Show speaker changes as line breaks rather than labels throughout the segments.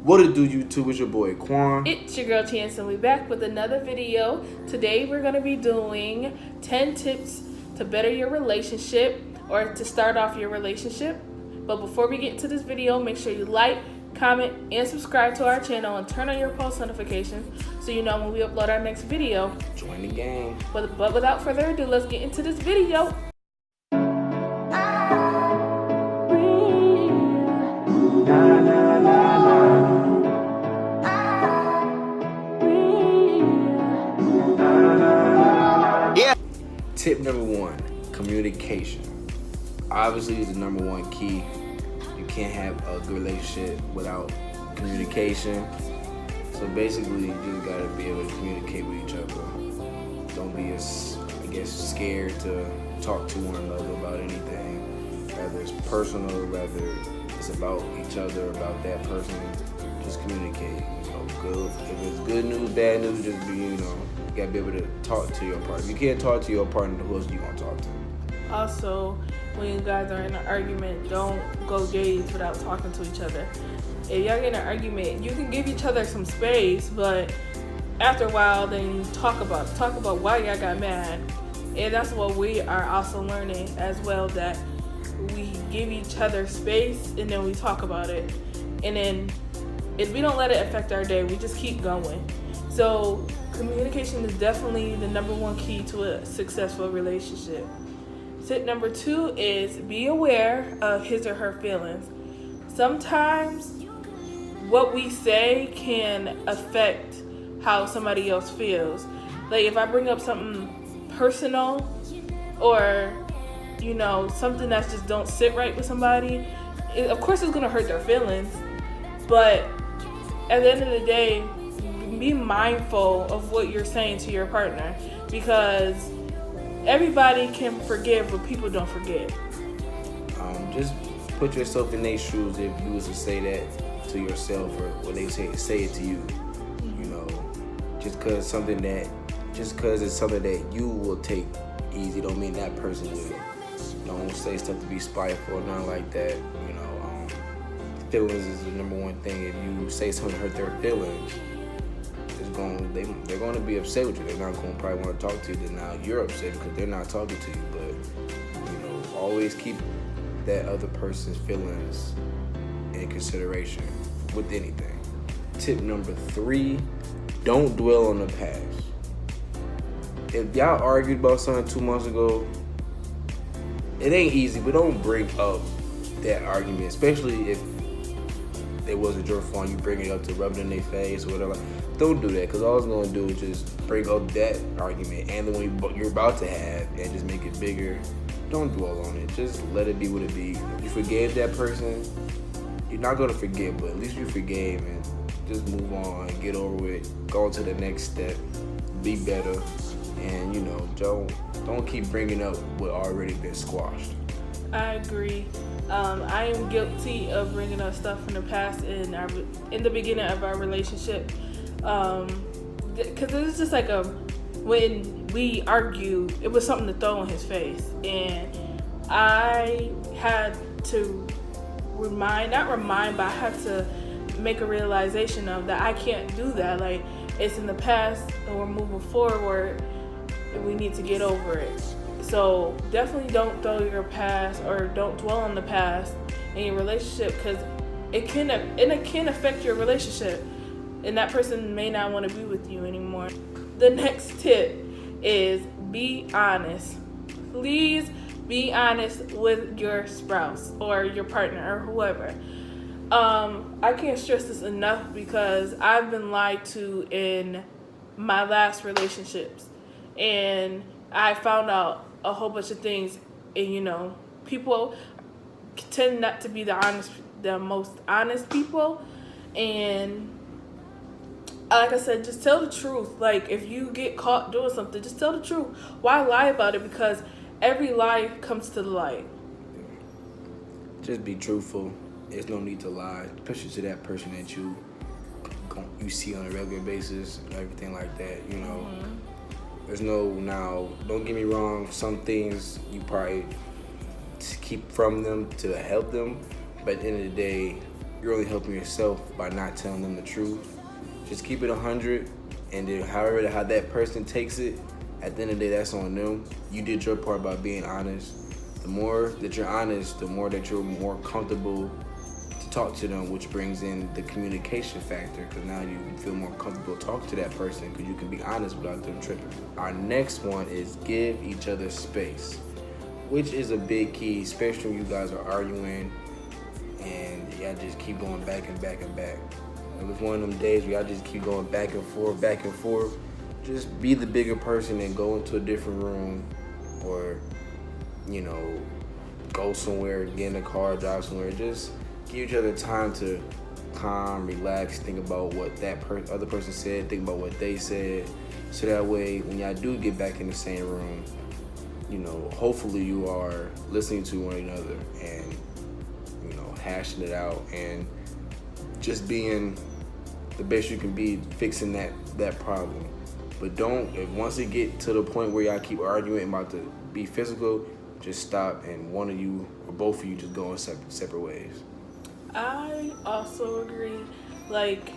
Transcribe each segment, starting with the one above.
What it do, YouTube? It's your boy Quan.
It's your girl Chance, and we're back with another video. Today we're going to be doing 10 tips to better your relationship or to start off your relationship. But before we get into this video, make sure you like, comment, and subscribe to our channel and turn on your post notifications so you know when we upload our next video.
Join the game.
But without further ado, let's get into this video.
Tip number one, communication. Obviously, it's the number one key. You can't have a good relationship without communication. So basically, you just gotta be able to communicate with each other. Don't be scared to talk to one another about anything, whether it's personal, whether it's about each other, about that person. Just communicate. Good. If it's good news, bad news, just be, you gotta be able to talk to your partner. If you can't talk to your partner, who else you gonna talk to?
Also, when you guys are in an argument, don't go days without talking to each other. If y'all get in an argument, you can give each other some space, but after a while, then talk about why y'all got mad. And that's what we are also learning as well, that we give each other space and then we talk about it. And then if we don't let it affect our day, we just keep going. So communication is definitely the number one key to a successful relationship. Tip number two is be aware of his or her feelings. Sometimes what we say can affect how somebody else feels. Like if I bring up something personal or, something that's just don't sit right with somebody, of course it's gonna hurt their feelings. But at the end of the day, be mindful of what you're saying to your partner, because everybody can forgive, but people don't forget.
Just put yourself in their shoes if you was to say that to yourself, or they say it to you. Just because it's something that you will take easy, don't mean that person will. Don't say stuff to be spiteful or nothing like that. Feelings is the number one thing. If you say something to hurt their feelings, they're going to be upset with you. They're not going to probably want to talk to you. Then now you're upset because they're not talking to you. But always keep that other person's feelings in consideration with anything. Tip number three, don't dwell on the past. If y'all argued about something 2 months ago, it ain't easy, but don't bring up that argument, especially if it wasn't your fault. You bring it up to rub it in their face or whatever. Don't do that, because all it's going to do is just bring up that argument and the one you're about to have and just make it bigger. Don't dwell on it. Just let it be what it be. If you forgave that person, you're not going to forget, but at least you forgave, and just move on, get over it, go on to the next step, be better, and don't keep bringing up what already been squashed.
I agree. I am guilty of bringing up stuff from the past in the beginning of our relationship, because it was just like when we argued, it was something to throw in his face, and I had to but I had to make a realization of that I can't do that. Like, it's in the past and we're moving forward and we need to get over it. So definitely don't throw your past or don't dwell on the past in your relationship, because it can affect your relationship and that person may not want to be with you anymore. The next tip is be honest. Please be honest with your spouse or your partner or whoever. I can't stress this enough, because I've been lied to in my last relationships, and I found out a whole bunch of things, and people tend not to be the most honest people. And like I said, just tell the truth. Like, if you get caught doing something, just tell the truth. Why lie about it? Because every lie comes to the light.
Just be truthful. There's no need to lie, especially to that person that you see on a regular basis and everything like that. There's now, don't get me wrong, some things you probably keep from them to help them, but at the end of the day, you're only helping yourself by not telling them the truth. Just keep it 100, and then how that person takes it, at the end of the day, that's on them. You did your part by being honest. The more that you're honest, the more that you're more comfortable to talk to them, which brings in the communication factor, because now you feel more comfortable talking to that person because you can be honest without them tripping. Our next one is give each other space, which is a big key, especially when you guys are arguing and y'all just keep going back and back and back. It was one of them days where y'all just keep going back and forth, back and forth. Just be the bigger person and go into a different room, or, you know, go somewhere, get in a car, drive somewhere. Just give each other time to calm, relax, think about what that other person said, think about what they said. So that way, when y'all do get back in the same room, you know, hopefully you are listening to one another and, you know, hashing it out and just being the best you can be, fixing that problem. But once it get to the point where y'all keep arguing about to be physical, just stop and one of you or both of you just go in separate ways.
I also agree. Like,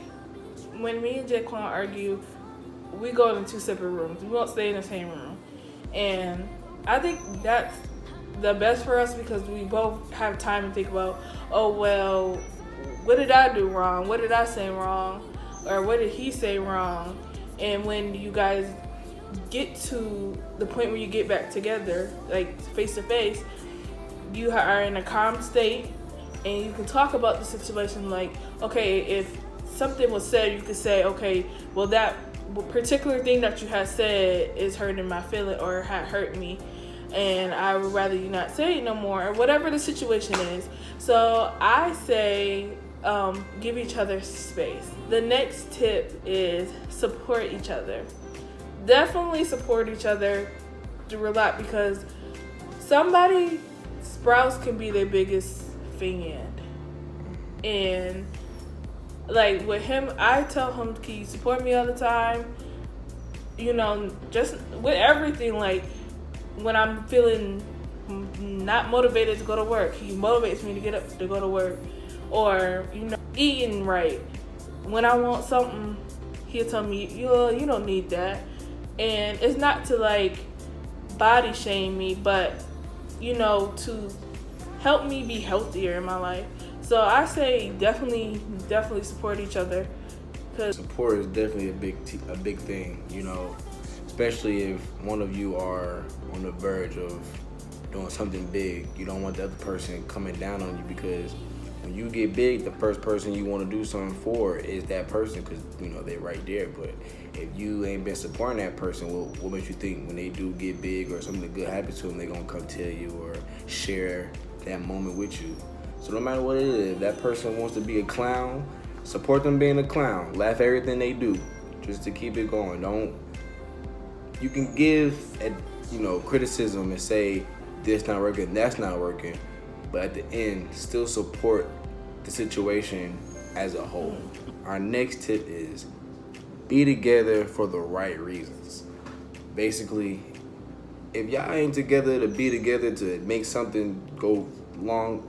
when me and Jaquan argue, we go in 2 separate rooms. We won't stay in the same room. And I think that's the best for us because we both have time to think about, oh, well, what did I do wrong? What did I say wrong? Or what did he say wrong? And when you guys get to the point where you get back together, like face to face, you are in a calm state and you can talk about the situation. Like, okay, if something was said, you could say, okay, well, that particular thing that you had said is hurting my feeling or had hurt me, and I would rather you not say it no more, or whatever the situation is. So I say give each other space. The next tip is support each other. Definitely support each other through a lot, because somebody sprouts can be their biggest fan. And like with him, I tell him, can you support me all the time? You know, just with everything. Like when I'm feeling not motivated to go to work, he motivates me to get up to go to work. Or, you know, eating right. When I want something, he'll tell me, you don't need that. And it's not to like body shame me, but, you know, to help me be healthier in my life. So I say definitely support each other.
Support is definitely a big thing, you know, especially if one of you are on the verge of doing something big. You don't want the other person coming down on you, because when you get big, the first person you want to do something for is that person, because, you know, they're right there. But if you ain't been supporting that person, what makes you think when they do get big or something good happens to them, they're going to come tell you or share that moment with you? So no matter what it is, if that person wants to be a clown, support them being a clown. Laugh at everything they do, just to keep it going. You can give, criticism and say this not working, that's not working, but at the end, still support the situation as a whole. Our next tip is be together for the right reasons. Basically, if y'all ain't together to be together to make something go long,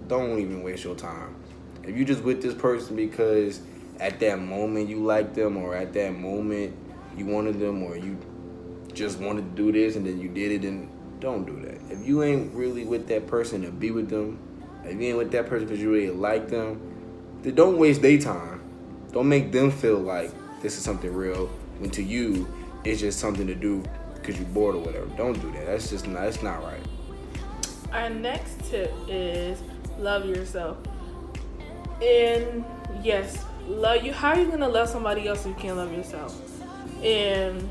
don't even waste your time. If you just with this person because at that moment you liked them, or at that moment you wanted them, or you just wanted to do this and then you did it, then don't do that. If you ain't really with that person to be with them, if you ain't with that person because you really like them, then don't waste their time. Don't make them feel like this is something real, when to you it's just something to do because you're bored or whatever. Don't do that. That's not right.
Our next tip is love yourself. And yes, love you. How are you gonna love somebody else if you can't love yourself? And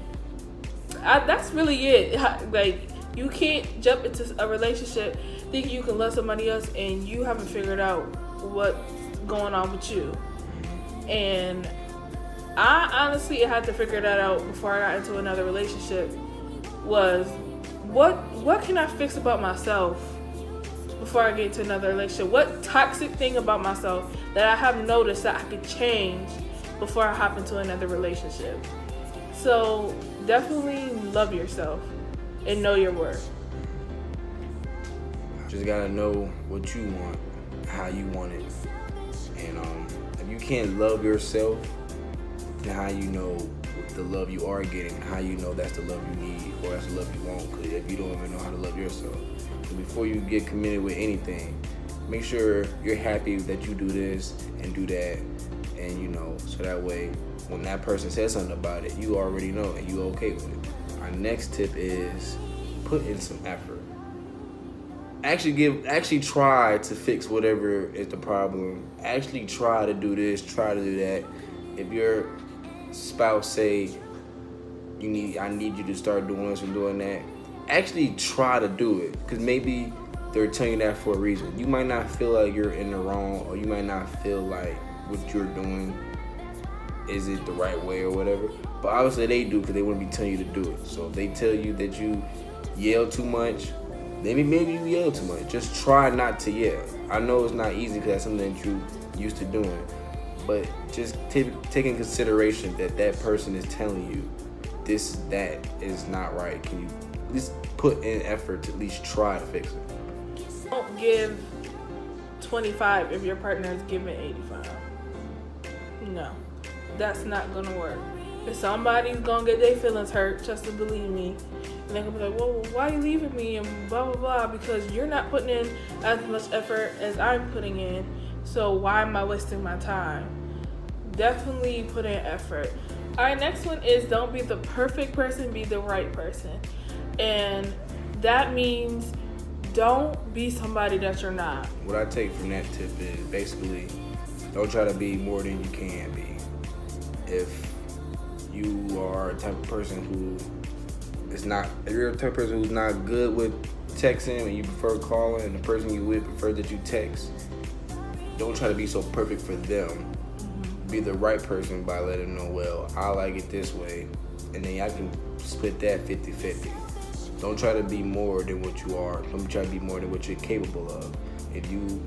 that's really it. Like, you can't jump into a relationship thinking you can love somebody else and you haven't figured out what's going on with you. And I honestly had to figure that out before I got into another relationship. Was what can I fix about myself before I get into another relationship? What toxic thing about myself that I have noticed that I could change before I hop into another relationship? So definitely love yourself and know your worth.
Just gotta know what you want, how you want it, And if you can't love yourself, then how you know the love you are getting, how you know that's the love you need or that's the love you want, because if you don't even know how to love yourself. So before you get committed with anything, make sure you're happy that you do this and do that, and you know, so that way when that person says something about it, you already know and you okay with it. Our next tip is put in some effort. Actually try to fix whatever is the problem. Actually try to do this, try to do that. If your spouse say I need you to start doing this and doing that, actually try to do it, because maybe they're telling you that for a reason. You might not feel like you're in the wrong, or you might not feel like what you're doing is it the right way or whatever, but obviously they do, because they wouldn't be telling you to do it. So if they tell you that you yell too much, maybe you yell too much. Just try not to yell. I know it's not easy because that's something that you used to doing, but just take in consideration that that person is telling you that is not right. Can you at least put in effort to at least try to fix it?
Don't give 25 if your partner is giving 85. No, that's not gonna work. If somebody's gonna get their feelings hurt, just to believe me, and they're gonna be like, well, why are you leaving me, and blah blah blah, because you're not putting in as much effort as I'm putting in, so why am I wasting my time? Definitely put in effort. All right, next one is don't be the perfect person, be the right person. And that means don't be somebody that you're not.
What I take from that tip is basically don't try to be more than you can be. If you are a type of person if you're a type of person who's not good with texting and you prefer calling, and the person you with prefer that you text, don't try to be so perfect for them. Be the right person by letting them know, well, I like it this way, and then I can split that 50-50. Don't try to be more than what you are. Don't try to be more than what you're capable of. If you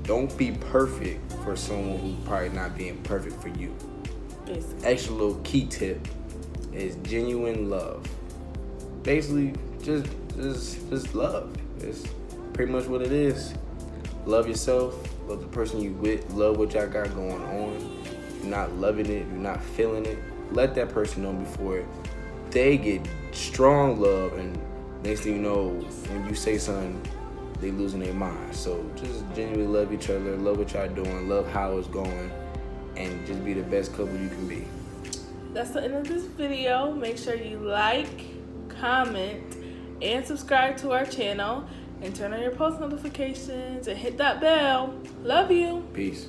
don't be perfect for someone who's probably not being perfect for you.
Basically.
Extra little key tip is genuine love. Basically, just love. It's pretty much what it is. Love yourself. Love the person you with. Love what y'all got going on. If you're not loving it, you're not feeling it, let that person know before they get strong love, and next thing you know, when you say something, they losing their mind. So just genuinely love each other, love what y'all doing, love how it's going, and just be the best couple you can be.
That's the end of this video. Make sure you like, comment, and subscribe to our channel, and turn on your post notifications and hit that bell. Love you.
Peace.